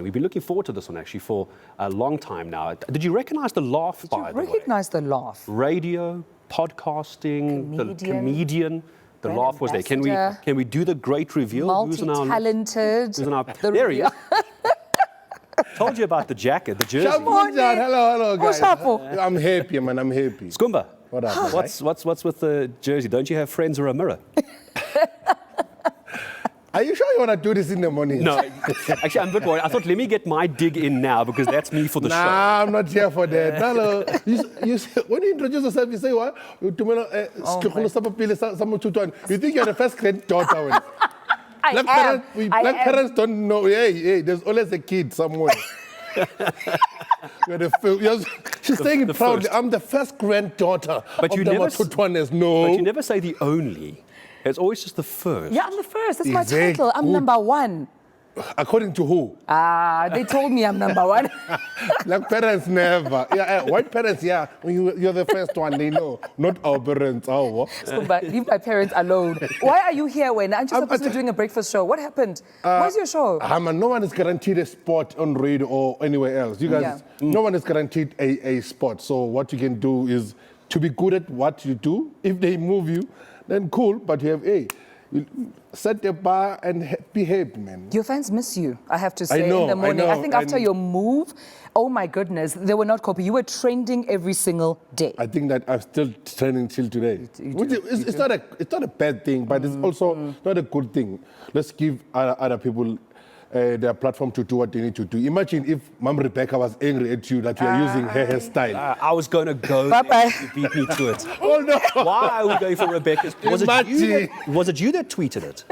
We've been looking forward to this one actually for a long time now. Did you recognize the laugh, by the way? Recognize the laugh. Radio, podcasting, the comedian. The laugh was there. Can we do the great reveal? Multi-talented. There he is. Told you about the jacket, the jersey. Hello, guys. I'm happy, man. I'm happy. Skhumba, what up, what's with the jersey? Don't you have friends or a mirror? Are you sure you want to do this in the morning? No, actually, I'm a bit worried. I thought, let me get my dig in now because that's me for the show. Nah, I'm not here for that. Hello. When you introduce yourself, you say what? Tumelo, you think you're the first granddaughter. Black parents don't know. Hey, there's always a kid somewhere. She's saying it proudly. First. I'm the first granddaughter of the Mothotoanes. No. But you never say the only. It's always just the first. Yeah, I'm the first. That's my title. I'm number one. According to who? They told me I'm number one. Black parents never. White parents, yeah. When you're the first one, they know. Not our parents. But leave my parents alone. Why are you here when aren't you supposed to be doing a breakfast show? What happened? What's your show? No one is guaranteed a spot on radio or anywhere else. You guys, no one is guaranteed a spot. So what you can do is to be good at what you do. If they move you, then cool. But you have set the bar and behave, man. Your fans miss you, I have to say, I know, in the morning. I think after your move, oh my goodness, they were not copy. You were trending every single day. I think that I'm still trending till today. It's not a bad thing, but it's also not a good thing. Let's give other people their platform to do what they need to do. Imagine if Mom Rebecca was angry at you that you are using her hairstyle. I was going to go there. You beat me to it. Oh, no. Why are we going for Rebecca's? Was it you that tweeted it?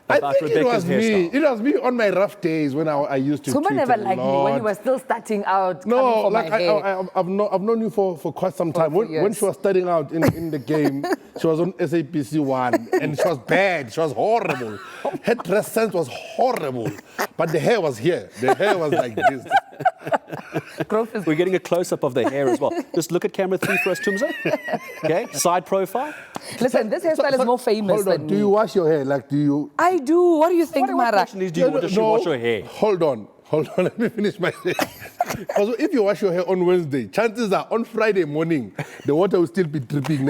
I think it was me. It was me on my rough days when I used to tweet Skhumba never liked me when you were still starting out. No, like I've known you for quite some time. When she was starting out in the game, she was on SABC 1 and she was bad. She was horrible. Her dress sense was horrible. But the hair was here. The hair was like this. We're getting a close-up of the hair as well. Just look at camera 3 for us, Tumza. Okay, side profile. Listen, this hairstyle is more famous than me. Do you wash your hair? Like, do you? I do. What do you think, Mara? What question is, does she wash her hair? Hold on. Let me finish my hair. Because if you wash your hair on Wednesday, chances are on Friday morning, the water will still be dripping.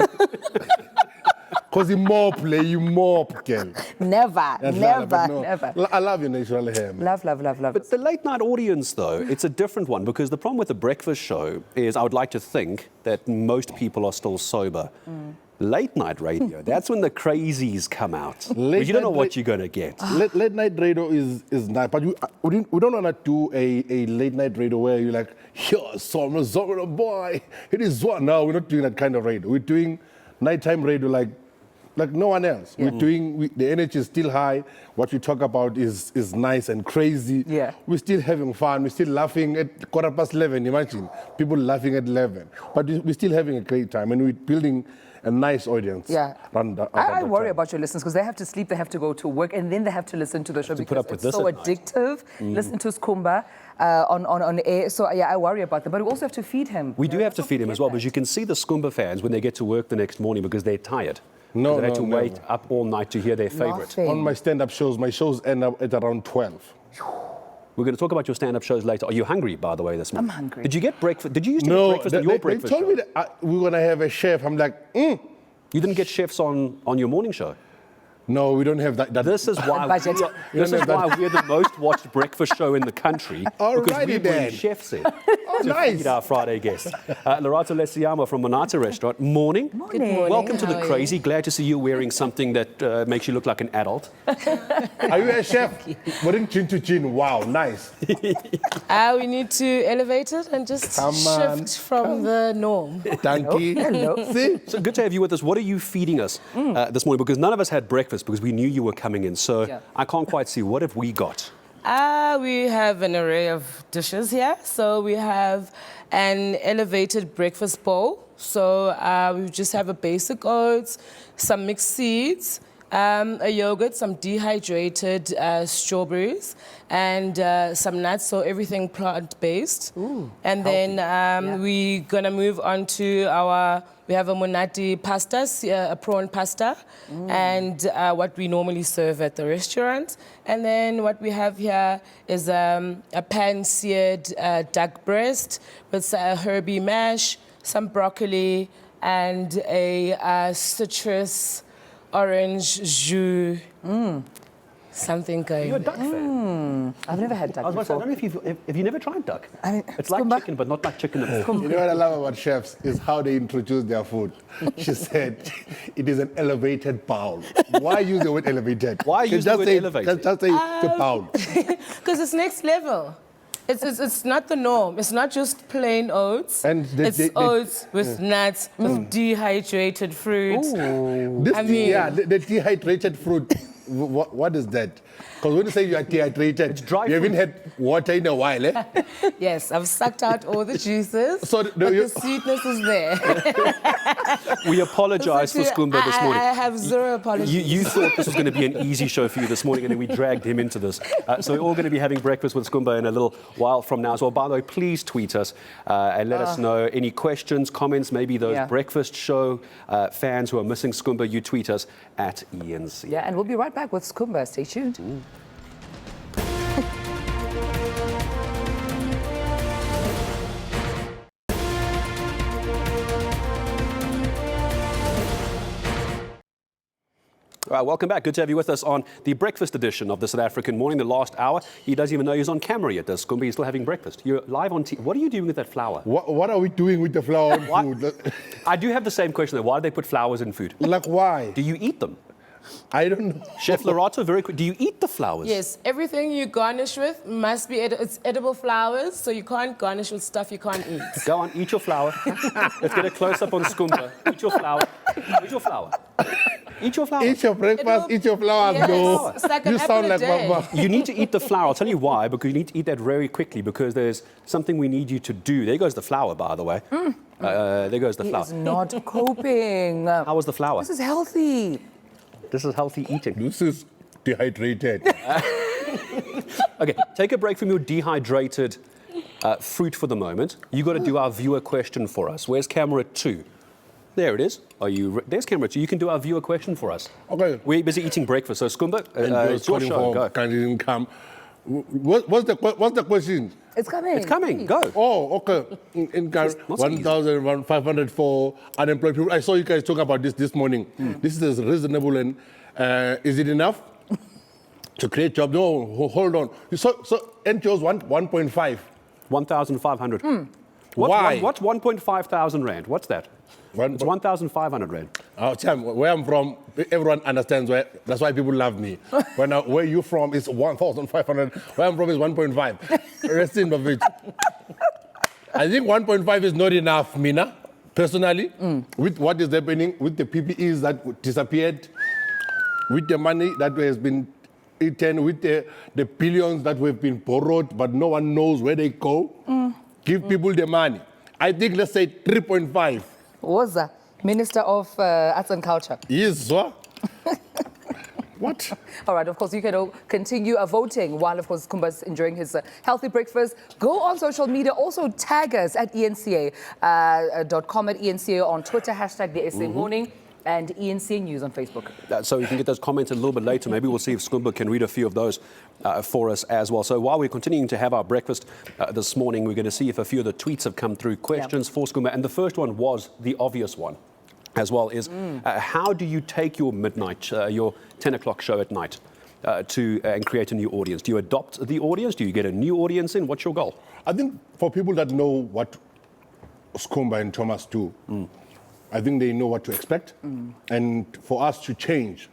Because you mop, girl. Never. I love your natural hair, man. Love. But the late night audience, though, it's a different one because the problem with the breakfast show is I would like to think that most people are still sober. Late night radio, that's when the crazies come out. But you don't know what you're going to get. Late night radio is nice, but we don't want to do a late night radio where you're like, yo, summer boy, it is what? No, we're not doing that kind of radio. We're doing nighttime radio like no one else. Yeah. The energy is still high. What we talk about is nice and crazy. Yeah. We're still having fun. We're still laughing at 11:15. Imagine people laughing at 11. But we're still having a great time, and we're building a nice audience. Yeah. I worry about your listeners because they have to sleep, they have to go to work, and then they have to listen to the show because it's so addictive. Listen to Skhumba on air. So yeah, I worry about them. But we also have to feed him. We do have to feed him as well, because you can see the Skhumba fans when they get to work the next morning because they're tired. They had to wait up all night to hear their favorite. On my stand-up shows, my shows end up at around 12. We're going to talk about your stand-up shows later. Are you hungry, by the way, this morning? I'm hungry. Did you get breakfast? Did you used to get breakfast on your breakfast show? They told me that we were going to have a chef. I'm like, You didn't get chefs on your morning show? No, we don't have that. This is why we're the most watched breakfast show in the country. Because we bring chefs in to feed our Friday guests. Lerato Lesiamo from Monata Restaurant. Morning. Good morning. Welcome to the Crazy. Glad to see you wearing something that makes you look like an adult. Are you a chef? Wearing chin to chin. Wow, nice. We need to elevate it and just shift from the norm. Thank you. Hello. See? So good to have you with us. What are you feeding us this morning? Because none of us had breakfast because we knew you were coming in. So I can't quite see. What have we got? We have an array of dishes here. So we have an elevated breakfast bowl. So we just have a basic oats, some mixed seeds, a yogurt, some dehydrated strawberries, and some nuts, so everything plant-based. And then we're going to move on to we have a monati pasta, a prawn pasta, and what we normally serve at the restaurant. And then what we have here is a pan-seared duck breast with a herby mash, some broccoli, and a citrus orange jus. Something going. You're a duck fan. I've never had duck I before. don't know if you never tried duck. I mean, It's like Skhumba. chicken, but not like chicken. You know what I love about chefs is how they introduce their food. She said it is an elevated bowl. Why use the word elevated? Why use the word elevated? Just say the bowl. Because it's next level. It's not the norm. It's not just plain oats. And it's oats with nuts, with dehydrated fruit. The dehydrated fruit. What is that? Because when you say you are dehydrated, It's dry you haven't had water in a while, eh? Yes, I've sucked out all the juices, So but the sweetness is there. We apologize for Skhumba this morning. I have zero apologies. You thought this was going to be an easy show for you this morning, and then we dragged him into this. So we're all going to be having breakfast with Skhumba in a little while from now as well. By the way, please tweet us and let us know any questions, comments, maybe those breakfast show fans who are missing Skhumba. You tweet us at eNCA. Yeah, and we'll be right back with Skhumba. Stay tuned. All right, welcome back. Good to have you with us on the breakfast edition of the South African Morning, the last hour. He doesn't even know he's on camera yet, does Skhumba? He's still having breakfast. You're live on TV. What are you doing with that flour? What are we doing with the flour and food? I do have the same question, though. Why do they put flowers in food? Like why? Do you eat them? I don't know. Chef Lerato, very quick. Do you eat the flowers? Yes, everything you garnish with must be it's edible flowers, so you can't garnish with stuff you can't eat. Go on, eat your flour. Let's get a close-up on Skhumba. Eat your flour. Eat your flour. Eat your flour. Eat your breakfast, Edible- eat your flowers. Yes, No, it's like an you apple sound a like day. Mama. You need to eat the flour. I'll tell you why, because you need to eat that very quickly, because there's something we need you to do. There goes the flour, by the way. There goes the He flour. is not coping. How was the flour? This is healthy. This is healthy eating. This is dehydrated. Okay, take a break from your dehydrated fruit for the moment. You got to do our viewer question for us. Where's camera 2? There it is. There's camera 2. You can do our viewer question for us. Okay. We're busy eating breakfast, so Skhumba, it's your show. Go. Can't come. What's the question? It's coming. It's coming. Go. Oh, okay. In not so 1,500 for unemployed people. I saw you guys talk about this morning. This is reasonable, and is it enough to create jobs? No, hold on. So NGOs want 1.5. 1,500. Why? What's 1.5 thousand rand? What's that? It's 1,500 rand. Oh, Cham, where I'm from, everyone understands that's why people love me. Where you from is 1,500. Where I'm from is 1.5. Rest in the I think 1.5 is not enough, Mina, personally, with what is happening, with the PPEs that disappeared, with the money that has been eaten, with the billions that have been borrowed, but no one knows where they go. Give people the money. I think, let's say 3.5. Woza, Minister of Arts and Culture. Yes, what? What? All right, of course, you can all continue voting while, of course, Skhumba's enjoying his healthy breakfast. Go on social media. Also tag us at eNCA.com, at eNCA on Twitter, hashtag the SA Morning, and eNCA News on Facebook. So you can get those comments a little bit later. Maybe we'll see if Skhumba can read a few of those for us as well. So while we're continuing to have our breakfast this morning, we're going to see if a few of the tweets have come through, questions for Skhumba. And the first one was the obvious one as well, is how do you take your midnight, your 10 o'clock show at night and create a new audience? Do you adopt the audience? Do you get a new audience in? What's your goal? I think for people that know what Skhumba and Thomas do, I think they know what to expect. And for us to change,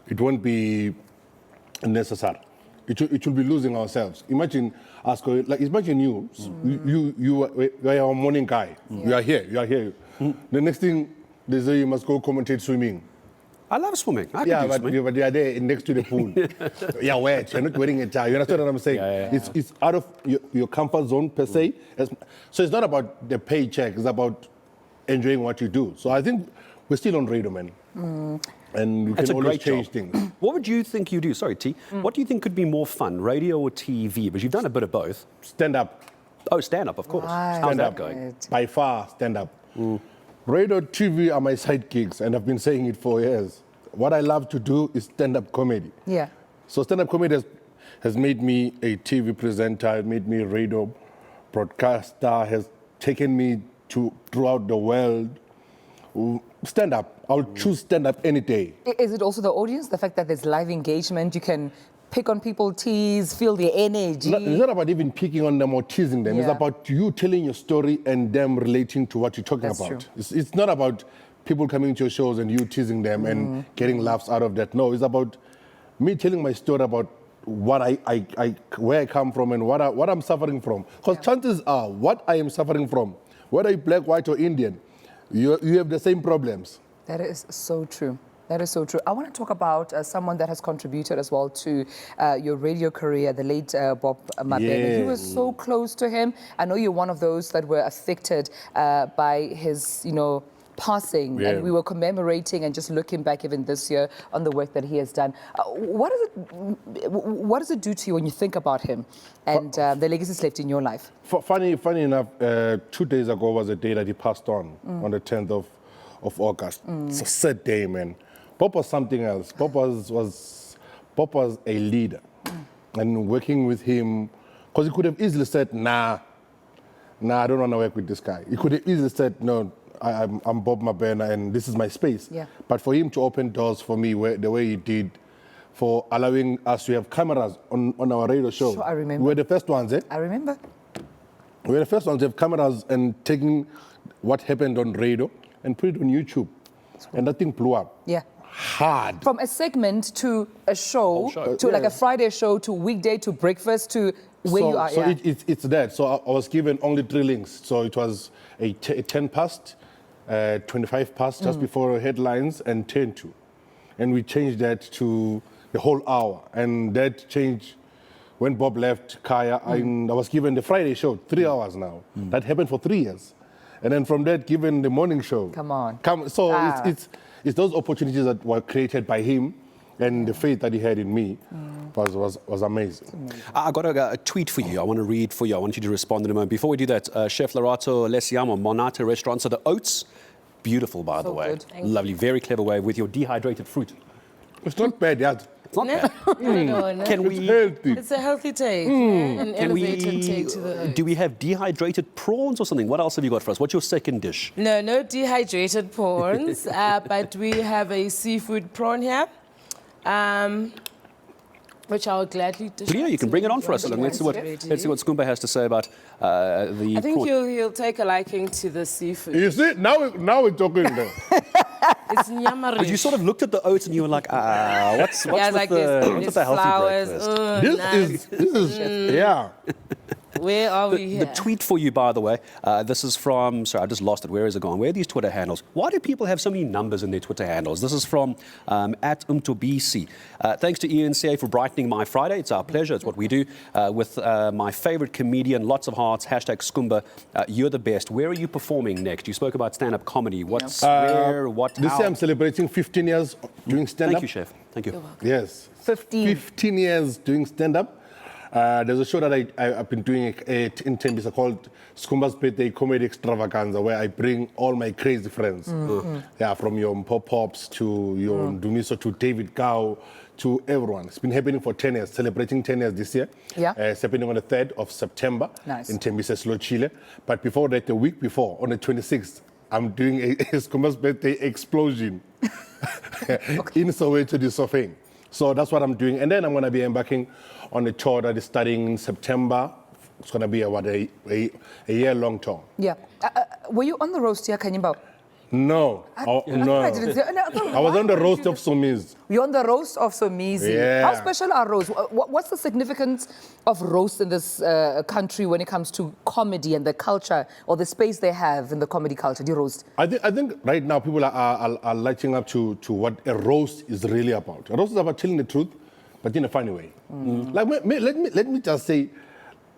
it won't be necessary. It will be losing ourselves. Imagine us going, imagine you are a morning guy. You are here. The next thing, they say you must go commentate swimming. I love swimming. I can do swimming. But you are there next to the pool. You're wet. You're not wearing a tie. You understand what I'm saying? It's out of your comfort zone per se. So it's not about the paycheck. It's about enjoying what you do. So I think we're still on radio, man. and you That's can a always great change job. things. What would you think you do? Sorry, T. What do you think could be more fun, radio or TV? Because you've done a bit of both. Stand up. Oh, stand up, of course. Right. How's Stand that up. going? By far, stand up. Radio, TV are my side gigs, and I've been saying it for years. What I love to do is stand-up comedy. Yeah. So stand-up comedy has made me a TV presenter, made me a radio broadcaster, has taken me throughout the world. Stand-up, I'll choose stand-up any day. Is it also the audience, the fact that there's live engagement, you can pick on people, tease, feel their energy? It's not about even picking on them or teasing them. It's Yeah. about you telling your story and them relating to what you're talking That's about. true. It's not about people coming to your shows and you teasing them and getting laughs out of that. No, it's about me telling my story about what where I come from and what I'm suffering from. Because chances are, what I am suffering from, whether you're black, white, or Indian, you have the same problems. That is so true. That is so true. I want to talk about someone that has contributed as well to your radio career, the late Bob Mabena. You were so close to him. I know you're one of those that were affected by his, passing, Yeah. and we were commemorating and just looking back even this year on the work that he has done. What does it do to you when you think about him and the legacies left in your life? Funny enough, 2 days ago was the day that he passed on the 10th of August. It's a sad day, man. Bob was something else. Bob was a leader. And working with him, because he could have easily said, nah, I don't want to work with this guy. He could have easily said, no, I'm Bob Mabena and this is my space. Yeah. But for him to open doors for me the way he did, for allowing us to have cameras on our radio show. Sure, I remember. We were the first ones, I remember. We were the first ones to have cameras and taking what happened on radio and put it on YouTube. And that thing blew up. Yeah. Hard. From a segment to a show, show. to like Yeah. a Friday show, to weekday, to breakfast, to where you are. So Yeah. it's that. So I was given only 3 links. So it was a 10 past, 25 past just before headlines, and 10 to. And we changed that to the whole hour. And that changed when Bob left Kaya. I was given the Friday show, 3 hours now. That happened for 3 years. And then from that, given the morning show. Come on. So Ah. it's those opportunities that were created by him, and the faith that he had in me was amazing. I got a tweet for you. I want to read for you. I want you to respond in a moment. Before we do that, Chef Lerato Lesiamo, Monate restaurant. So the oats, beautiful, by the way. good. Lovely, very clever way with your dehydrated fruit. It's not bad, yeah. It's not bad. No. Can It's we? healthy. It's a healthy take, an Can elevated we? take to the Do we have dehydrated prawns or something? What else have you got for us? What's your second dish? No dehydrated prawns, but we have a seafood prawn here, which I'll gladly dish. Yeah, you can bring it on for us. Let's see what Skhumba has to say about the I think prawn. he'll take a liking to the seafood. You see, now we're talking there. It's nyamarish. But you sort of looked at the oats and you were like, what's yeah, with like what's with the healthy flowers. breakfast? This is yeah. Where are we here? The tweet for you, by the way, this is from, sorry, I just lost it. Where is it gone? Where are these Twitter handles? Why do people have so many numbers in their Twitter handles? This is from at Umtobisi. Thanks to eNCA for brightening my Friday. It's our pleasure. It's what we do with my favorite comedian, lots of hearts, hashtag Skhumba. You're the best. Where are you performing next? You spoke about stand-up comedy. What's where, what, This how? year I'm celebrating 15 years doing stand-up. Thank you, Chef. Thank you. Yes. 15 years doing stand-up. There's a show that I've been doing in Tembisa called Skhumba's Birthday Comedy Extravaganza, where I bring all my crazy friends. Yeah, from your Pop-Pops to your Dumiso to David Gao to everyone. It's been happening for 10 years, celebrating 10 years this year. Yeah. It's happening on the 3rd of September Nice. in Tembisa, Slow Chile. But before that, the week before, on the 26th, I'm doing a Skhumba's Birthday Explosion in Soweto, the Sofeng. So that's what I'm doing. And then I'm going to be embarking on a tour that is starting in September. It's going to be a year-long tour. Yeah. Were you on the roast here, Kanyimba? No. No. I was on the roast of Somiz. You're on the roast of Somizi. Yeah. How special are roasts? What's the significance of roast in this country when it comes to comedy and the culture or the space they have in the comedy culture? Do you roast? I think right now people are lighting up to what a roast is really about. A roast is about telling the truth, but in a funny way. Like let me just say,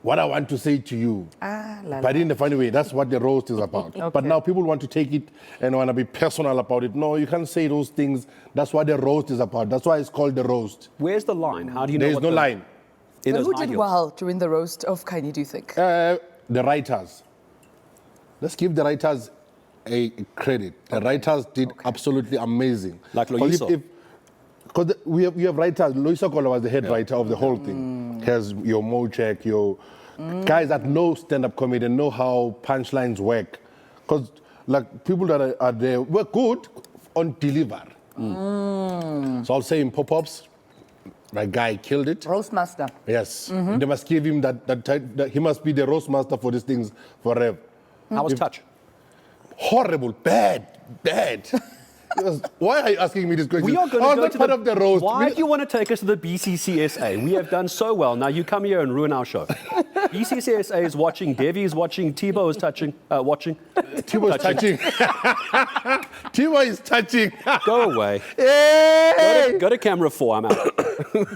what I want to say to you. La, But in a funny way, that's what the roast is about. Okay. But now people want to take it and want to be personal about it. No, you can't say those things. That's what the roast is about. That's why it's called the roast. Where's the line? How do you know? There is what no the- line. in But those who high did heels? well during the roast of Kanye, do you think? The writers. Let's give the writers a credit. The writers did absolutely amazing. Like 'Cause Loyiso. Because we have writers. Loyiso Kola was the head writer of the whole thing. Has your Mocheck, your guys that know stand-up comedy and know how punchlines work. Because like people that are there were good on deliver. So I'll say in pop-ups, my guy killed it. Roastmaster. Yes, they must give him that he must be the roast master for these things forever. How was touch? Horrible, bad. Why are you asking me this question? We are going I was to go not to part of the roast. Why do you want to take us to the BCCSA? We have done so well. Now you come here and ruin our show. BCCSA is watching. Devi is watching. Tibo is watching. Tibo is touching. Tibo is touching. Go away. Hey! Go to camera 4. I'm out.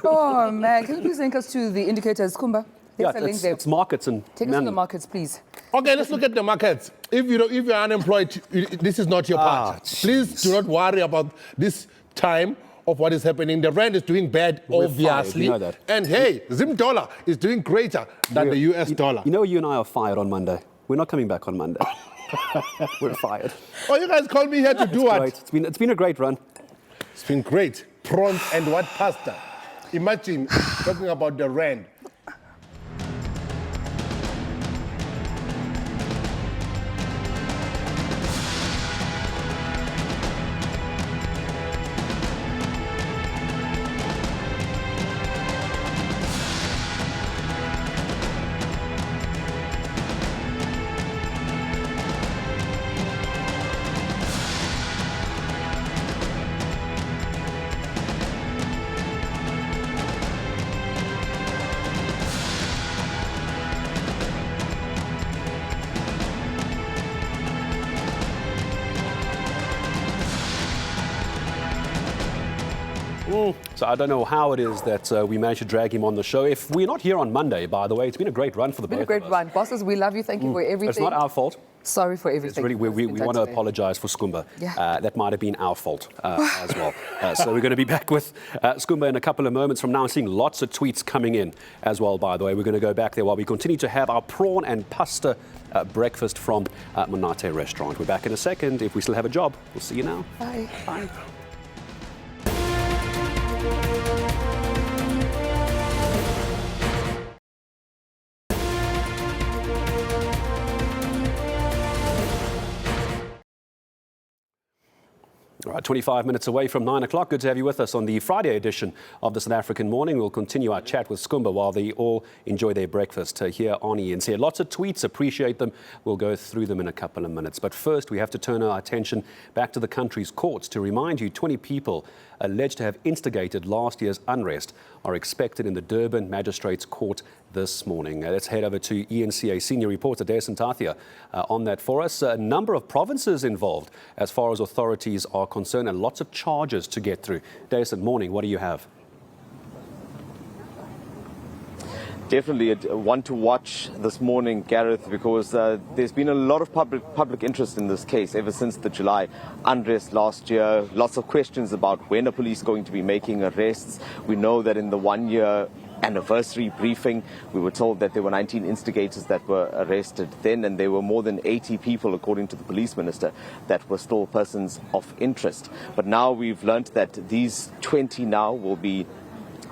Oh, man. Can you please link us to the indicators, Skhumba? Yeah, There's a link it's, there. it's markets and Take us to the man- markets, please. Okay, let's look at the markets. If you're unemployed, this is not your part. Please do not worry about this time of what is happening. The rand is doing bad, We're obviously. fired, you know that. And hey, Zim dollar is doing greater than the US dollar. You know, you and I are fired on Monday. We're not coming back on Monday. We're fired. Oh, you guys called me here to do what? Great. It's been a great run. It's been great. Prawns and what pasta? Imagine talking about the rand. So I don't know how it is that we managed to drag him on the show. If we're not here on Monday, by the way, it's been a great run for the Been both a great of us. run. Bosses, we love you. Thank you for everything. It's not our fault. Sorry for It's everything. really, we It's been want to done today. apologize for Skhumba. Yeah. That might have been our fault as well. So we're going to be back with Skhumba in a couple of moments from now. I'm seeing lots of tweets coming in as well, by the way. We're going to go back there while we continue to have our prawn and pasta breakfast from Monate restaurant. We're back in a second. If we still have a job, we'll see you now. Bye. Bye. All right, 25 minutes away from 9 o'clock. Good to have you with us on the Friday edition of the South African Morning. We'll continue our chat with Skhumba while they all enjoy their breakfast here on eNCA. Lots of tweets, appreciate them. We'll go through them in a couple of minutes. But first, we have to turn our attention back to the country's courts to remind you 20 people alleged to have instigated last year's unrest are expected in the Durban Magistrates Court this morning. Let's head over to eNCA senior reporter Gareth on that for us. A number of provinces involved as far as authorities are concerned and lots of charges to get through. Gareth, morning, what do you have? Definitely one to watch this morning, Gareth, because there's been a lot of public interest in this case ever since the July unrest last year. Lots of questions about when are police going to be making arrests. We know that in the 1-year anniversary briefing, we were told that there were 19 instigators that were arrested then, and there were more than 80 people, according to the police minister, that were still persons of interest. But now we've learnt that these 20 now will be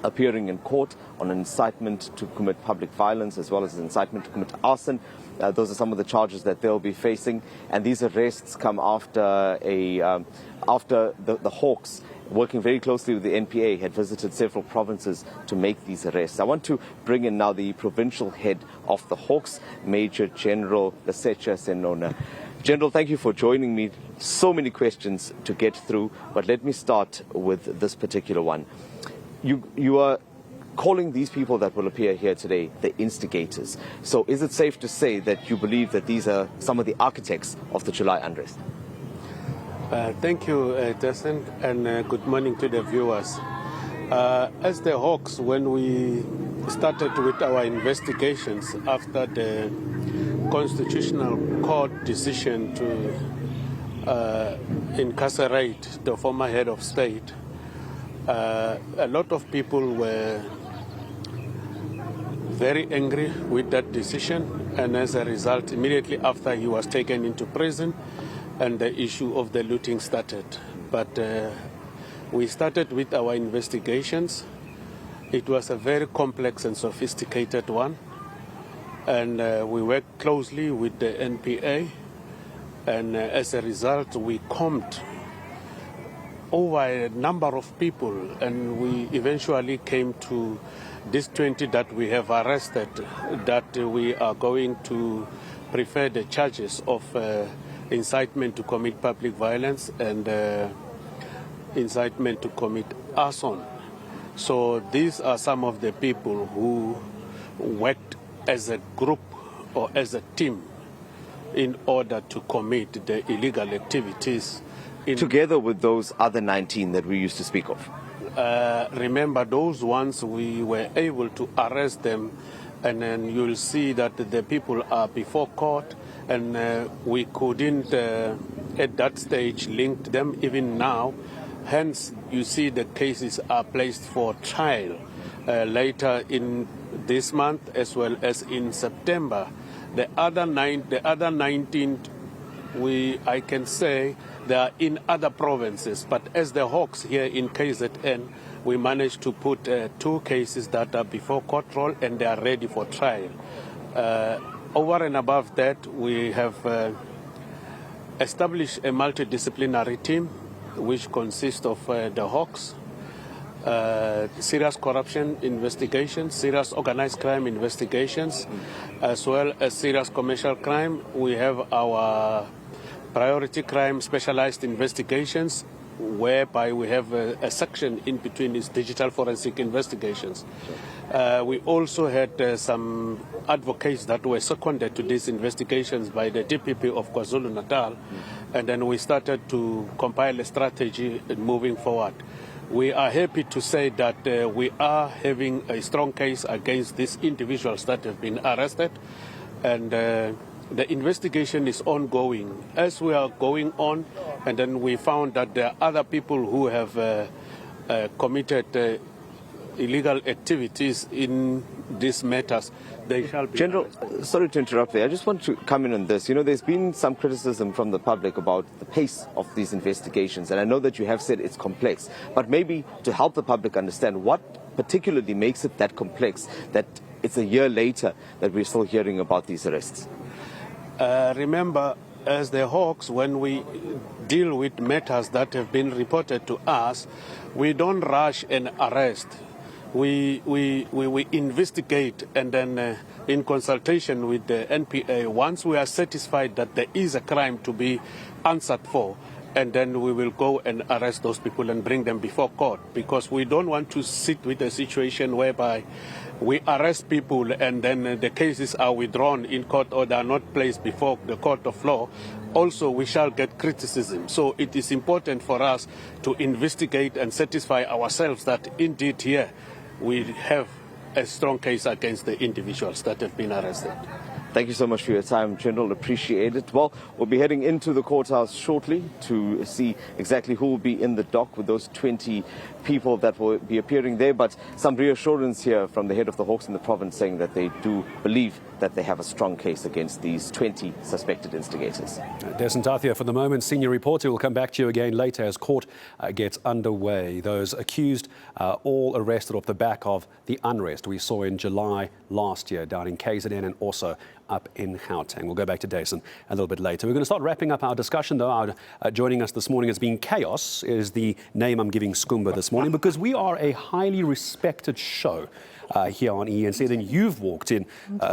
appearing in court on incitement to commit public violence as well as incitement to commit arson. Those are some of the charges that they'll be facing, and these arrests come after the Hawks, working very closely with the NPA, had visited several provinces to make these arrests. I want to bring in now the provincial head of the Hawks, Major General Lesetja Senona. General, thank you for joining me. So many questions to get through, but let me start with this particular one. You are calling these people that will appear here today the instigators. So is it safe to say that you believe that these are some of the architects of the July unrest? Thank you, Desmond, and good morning to the viewers. As the Hawks, when we started with our investigations after the Constitutional Court decision to incarcerate the former head of state. A lot of people were very angry with that decision, and as a result, immediately after he was taken into prison, and the issue of the looting started. But we started with our investigations. It was a very complex and sophisticated one, and we worked closely with the NPA, and as a result, we combed over a number of people, and we eventually came to these 20 that we have arrested, that we are going to prefer the charges of incitement to commit public violence and incitement to commit arson. So these are some of the people who worked as a group or as a team in order to commit the illegal activities. Together with those other 19 that we used to speak of? Remember, those ones we were able to arrest them, and then you'll see that the people are before court, and we couldn't at that stage link them even now. Hence, you see the cases are placed for trial later in this month as well as in September. The other 19, I can say they are in other provinces, but as the Hawks here in KZN, we managed to put 2 cases that are before court roll and they are ready for trial. Over and above that, we have established a multidisciplinary team which consists of the Hawks, serious corruption investigations, serious organized crime investigations, as well as serious commercial crime. We have our priority crime specialized investigations, whereby we have a section in between these digital forensic investigations. We also had some advocates that were seconded to these investigations by the DPP of KwaZulu-Natal, and then we started to compile a strategy moving forward. We are happy to say that we are having a strong case against these individuals that have been arrested, and the investigation is ongoing. As we are going on, and then we found that there are other people who have committed illegal activities in these matters. They shall be General, arrested. sorry to interrupt there. I just want to come in on this. You know, there's been some criticism from the public about the pace of these investigations, and I know that you have said it's complex, but maybe to help the public understand what particularly makes it that complex, that it's a year later that we're still hearing about these arrests. Remember, as the Hawks, when we deal with matters that have been reported to us, we don't rush and arrest. We investigate, and then in consultation with the NPA, once we are satisfied that there is a crime to be answered for, and then we will go and arrest those people and bring them before court, because we don't want to sit with a situation whereby we arrest people and then the cases are withdrawn in court or they are not placed before the court of law. Also, we shall get criticism. So it is important for us to investigate and satisfy ourselves that indeed here we have a strong case against the individuals that have been arrested. Thank you so much for your time, General. Appreciate it. Well, we'll be heading into the courthouse shortly to see exactly who will be in the dock with those 20 people that will be appearing there. But some reassurance here from the head of the Hawks in the province saying that they do believe that they have a strong case against these 20 suspected instigators. Des Ntathia for the moment, senior reporter. We'll come back to you again later as court gets underway. Those accused all arrested off the back of the unrest we saw in July last year down in KZN and also up in Gauteng. We'll go back to Dason a little bit later. We're going to start wrapping up our discussion, though. Joining us this morning has been Chaos, is the name I'm giving Skhumba this morning, because we are a highly respected show here on eNCA. Then you've walked in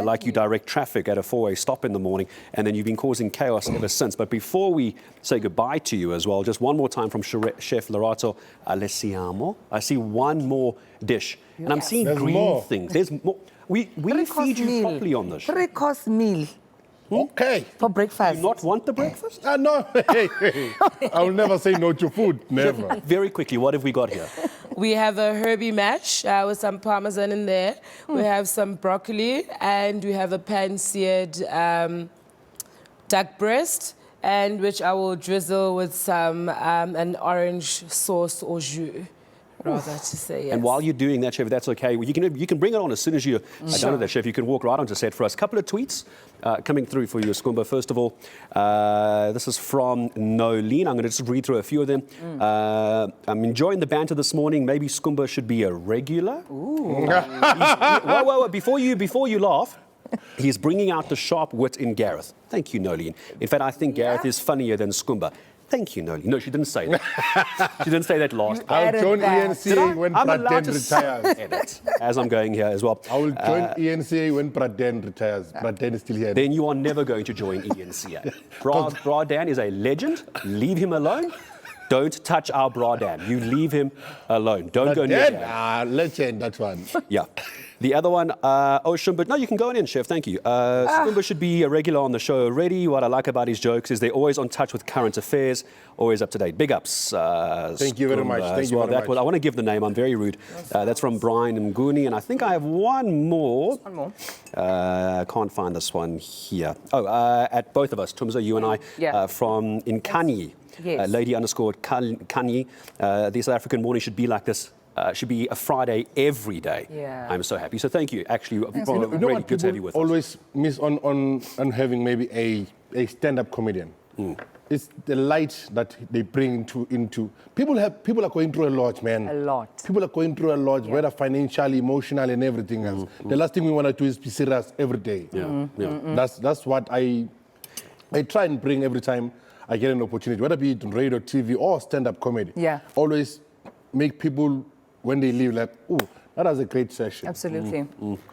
like you direct traffic at a four-way stop in the morning, and then you've been causing chaos ever since. But before we say goodbye to you as well, just one more time from Chef Lerato Alessiamo. I see one more dish, and I'm seeing There's green more. things. There's more. We feed you properly on this show. 3-course meal Okay. for breakfast. Do you not want the breakfast? No. Hey. I will never say no to food. Never. Very quickly, what have we got here? We have a herby mash with some parmesan in there. We have some broccoli, and we have a pan-seared duck breast, and which I will drizzle with some an orange sauce or jus. Rather to say, yes. And while you're doing that, Chef, that's okay. You can bring it on as soon as you're done with that, Chef. You can walk right onto set for us. A couple of tweets coming through for you, Skhumba. First of all, this is from Nolene. I'm going to just read through a few of them. I'm enjoying the banter this morning. Maybe Skhumba should be a regular. Whoa, before you laugh. He's bringing out the sharp wit in Gareth. Thank you, Nolene. In fact, I think Gareth is funnier than Skhumba. Thank you, Nolene. No, she didn't say that. She didn't say that last. I'll join that. eNCA when I'm allowed Praden to retires. edit as I'm going here as well. I will join eNCA when Praden retires. Praden is still here. Then you are never going to join eNCA. Bradan is a legend. Leave him alone. Don't touch our Bradan. You leave him alone. Don't go near him. Legend, that one. Yeah. The other one, Skhumba, no, you can go on in, Chef, thank you. Skhumba should be a regular on the show already. What I like about his jokes is they're always on touch with current affairs, always up to date. Big ups. Thank you very much. Thank you very much. I want to give the name, I'm very rude. That's from Brian Nguni, and I think I have one more. One more. I can't find this one here. At both of us, Tumzo, you and I, from eNCA. Yes. Lady_Kanye. The South African morning should be like this. Should be a Friday every day. Yeah. I'm so happy. So thank you. Actually, Really really good to have you with us. Always miss on having maybe a stand-up comedian. It's the light that they bring into people are going through a lot, man. A lot. People are going through a lot, whether financially, emotionally, and everything else. The last thing we want to do is be serious every day. That's what I try and bring every time I get an opportunity, whether it be on radio, TV, or stand-up comedy. Yeah. Always make people, when they leave, like, oh, that was a great session. Absolutely.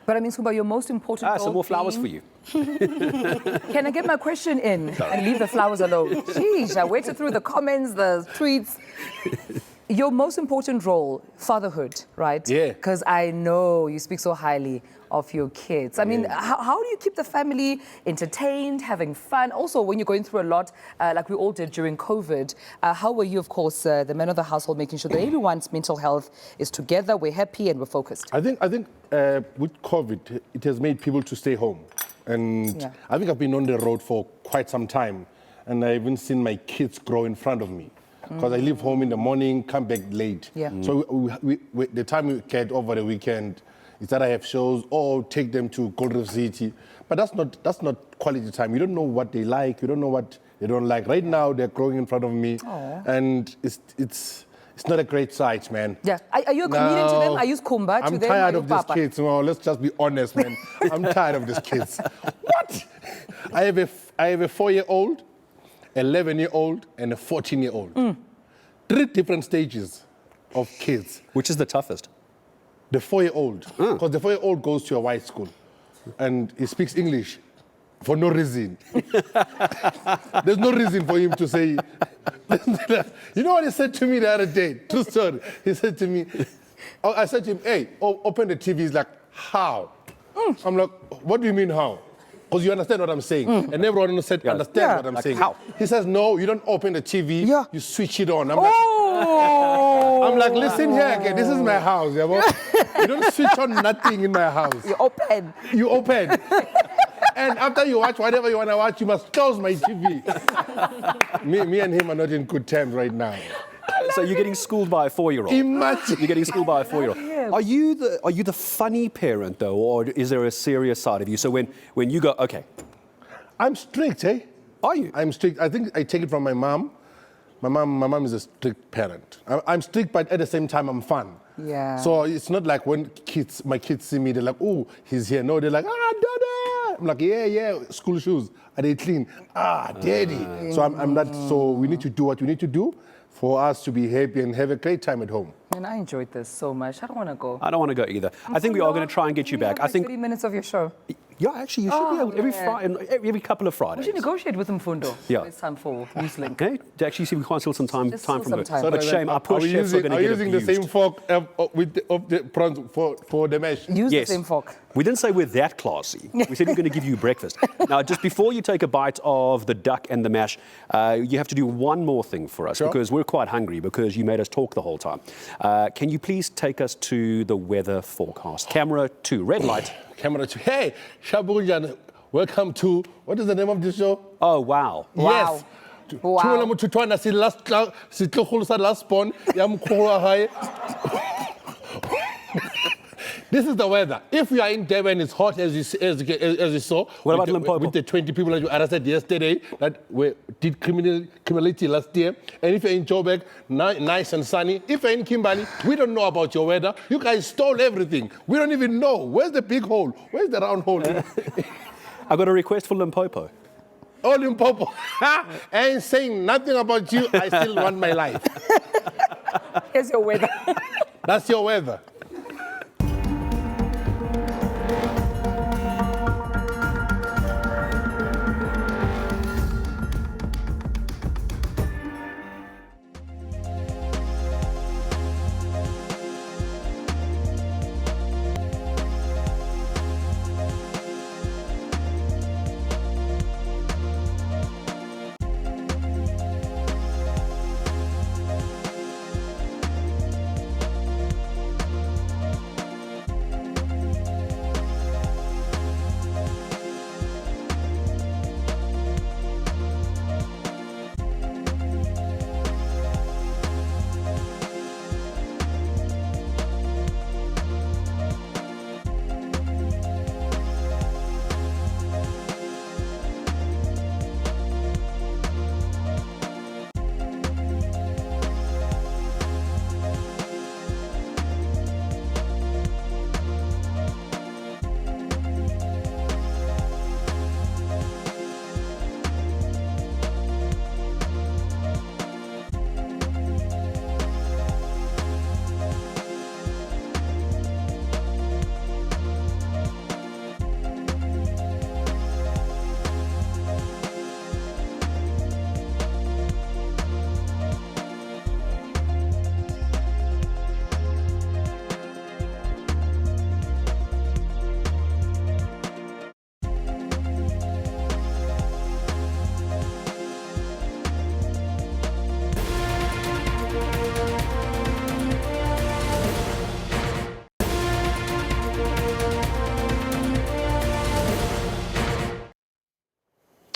But I mean, Skhumba, your most important role some more flowers being- for you. Can I get my question in and leave the flowers alone? Jeez, I waited through the comments, the tweets. Your most important role, fatherhood, right? Yeah. Because I know you speak so highly of your kids. I mean, how do you keep the family entertained, having fun? Also, when you're going through a lot, like we all did during COVID, how were you, of course, the man of the household, making sure that everyone's mental health is together, we're happy and we're focused? I think with COVID, it has made people to stay home. And I think I've been on the road for quite some time. And I haven't seen my kids grow in front of me. Because I leave home in the morning, come back late. Yeah. So the time we get over the weekend is that I have shows or take them to Gold Reef City. But that's not quality time. You don't know what they like. You don't know what they don't like. Right now, they're growing in front of me. And it's not a great sight, man. Yeah. Are you a comedian to them? Are you Skhumba to I'm them? tired Are of you these Papa? kids. Well, let's just be honest, man. I'm tired of these kids. What? I have a 4-year-old, 11-year-old, and a 14-year-old. 3 different stages of kids. Which is the toughest? The 4-year-old, because the 4-year-old goes to a white school, and he speaks English for no reason. There's no reason for him to say. You know what he said to me the other day? True story. He said to me, I said to him, "Hey, open the TV." He's like, "How?" I'm like, "What do you mean how?" Because you understand what I'm saying. And everyone understands what I'm saying. How? He says, "No, you don't open the TV, you switch it on." I'm like, listen here again, this is my house. You don't switch on nothing in my house. You open. You open. And after you watch whatever you want to watch, you must close my TV. me and him are not in good terms right now. So you're getting schooled by a 4-year-old. Imagine. You're getting schooled by a 4-year-old. Are you the funny parent though, or is there a serious side of you? So when you go, okay. I'm strict, eh? Are you? I'm strict. I think I take it from my mom. My mom is a strict parent. I'm strict, but at the same time, I'm fun. Yeah. So it's not like when my kids see me, they're like, "Oh, he's here." No, they're like, "Ah, Dada." I'm like, "Yeah. School shoes, are they clean? Ah, Daddy." So I'm not. So we need to do what we need to do for us to be happy and have a great time at home. And I enjoyed this so much. I don't want to go. I don't want to go either. I think we are going to try and get you back. I think 30 minutes of your show. Yeah, actually, you should be able every Friday, every couple of Fridays. We should negotiate with Mfundo. Yeah. It's time for Newslink. Okay, to actually see if we can't steal some time Just from steal her. some time. But shame, our poor chefs are going to get using abused. the same fork with the prawns for the mash? Use Yes. the same fork. We didn't say we're that classy. We said we're going to give you breakfast. Now, just before you take a bite of the duck and the mash, you have to do one more thing for us because we're quite hungry because you made us talk the whole time. Can you please take us to the weather forecast? Camera 2, red light. Camera 2. Hey, Shabujan, welcome to, what is the name of this show? Oh, wow. Yes. Wow. Tumelo Mothotoane, last spawn. This is the weather. If you are in Durban, it's hot as you saw. What about Limpopo? With the 20 people that you arrested yesterday that did criminality last year. And if you're in Joburg, nice and sunny. If you're in Kimberley, we don't know about your weather. You guys stole everything. We don't even know. Where's the big hole? Where's the round hole? I've got a request for Limpopo. Oh, Limpopo. I ain't saying nothing about you. I still want my life. Here's your weather. That's your weather.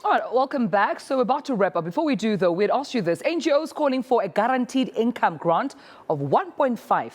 All right, welcome back. So we're about to wrap up. Before we do, though, we'd ask you this. NGOs calling for a guaranteed income grant of 1.5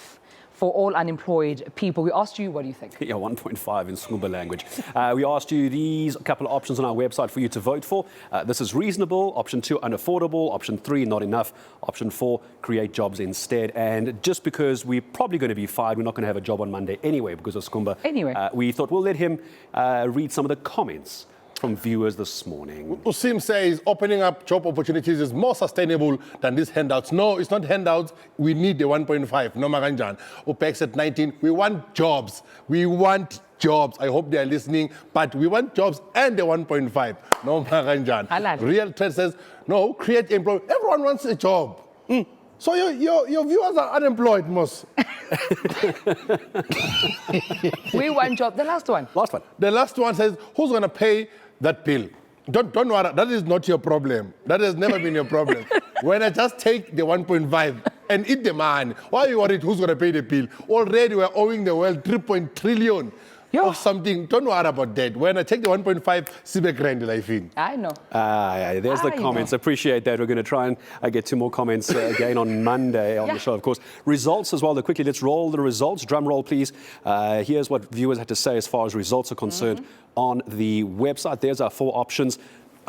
for all unemployed people. We asked you, what do you think? Yeah, 1.5 in Skhumba language. We asked you these couple of options on our website for you to vote for. This is reasonable. Option 2, unaffordable. Option 3, not enough. Option 4, create jobs instead. And just because we're probably going to be fired, we're not going to have a job on Monday anyway because of Skhumba. Anyway. We thought we'll let him read some of the comments from viewers this morning. Usim says opening up job opportunities is more sustainable than these handouts. No, it's not handouts. We need the 1.5. No, Maranjan. OPEX at 19. We want jobs. We want jobs. I hope they are listening. But we want jobs and the 1.5. No, Maranjan. Halal. Real Trade says, no, create employment. Everyone wants a job. So your viewers are unemployed, Mos. We want job. The last one. Last one. The last one says, who's going to pay that bill? Don't worry, that is not your problem. That has never been your problem. When I just take the 1.5 and eat the man, why are you worried who's going to pay the bill? Already we're owing the world 3.3 trillion of something. Don't worry about that. When I take the 1.5, Sibe grand life in. I know. Yeah, there's the comments. Appreciate that. We're going to try and get 2 more comments again on Monday on the show, of course. Results as well. Quickly, let's roll the results. Drum roll, please. Here's what viewers had to say as far as results are concerned on the website. There's our 4 options.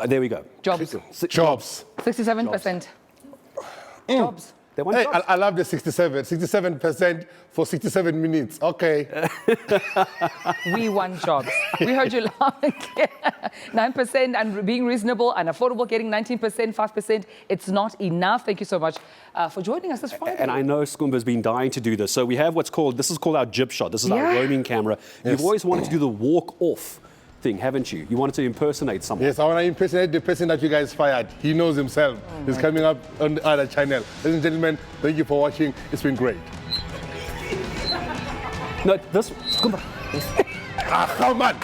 There we go. Jobs. Jobs. 67%. Jobs. They want Hey, jobs. I love the 67. 67% for 67 minutes. Okay. We want jobs. We heard you loud and clear. 9% and being reasonable and affordable, getting 19%, 5%. It's not enough. Thank you so much for joining us this Friday. And I know Skhumba's been dying to do this. So we have this is called our jib shot. This is our roaming camera. You've always wanted to do the walk off thing, haven't you? You wanted to impersonate someone. Yes, I want to impersonate the person that you guys fired. He knows himself. He's coming up on the other channel. Ladies and gentlemen, thank you for watching. It's been great. No, this Skhumba. Come on.